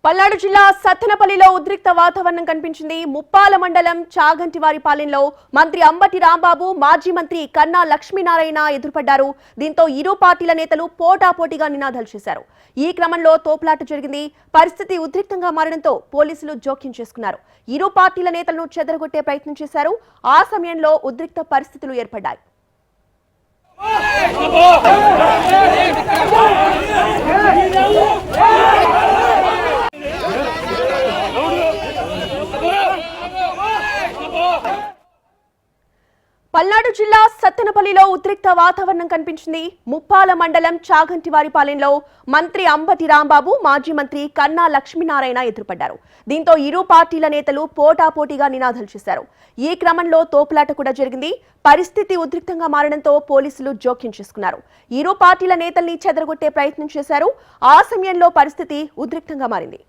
పల్నాడు జిల్లా సత్తెనపల్లిలో ఉద్రిక్త వాతావరణం కనిపించింది. ముప్పాల మండలం చాగంటివారిపాలెంలో మంత్రి అంబటి రాంబాబు, మాజీ మంత్రి కన్నా లక్ష్మీనారాయణ ఎదురుపడ్డారు. దీంతో ఇరు పార్టీల నేతలు పోటాపోటీగా నినాదాలు చేశారు. ఈ క్రమంలో తోపులాట జరిగింది. పరిస్థితి ఉద్రిక్తంగా మారడంతో పోలీసులు జోక్యం చేసుకున్నారు. ఇరు పార్టీల నేతలను చెదరగొట్టే ప్రయత్నం చేశారు. ఆ సమయంలో ఉద్రిక్త పరిస్థితులు ఏర్పడ్డాయి. పల్నాడు జిల్లా సత్తెనపల్లిలో ఉద్రిక్త వాతావరణం కనిపించింది. ముప్పాల మండలం చాగంటివారిపాలెంలో మంత్రి అంబటి రాంబాబు, మాజీ మంత్రి కన్నా లక్ష్మీనారాయణ ఎదురుపడ్డారు. దీంతో ఇరు పార్టీల నేతలు పోటాపోటీగా నినాదాలు చేశారు. ఈ క్రమంలో తోపులాట కూడా జరిగింది. పరిస్థితి ఉద్రిక్తంగా మారడంతో పోలీసులు జోక్యం చేసుకున్నారు. ఇరు పార్టీల నేతల్ని చెదరగొట్టే ప్రయత్నం చేశారు. ఆ సమయంలో పరిస్థితి ఉద్రిక్తంగా మారింది.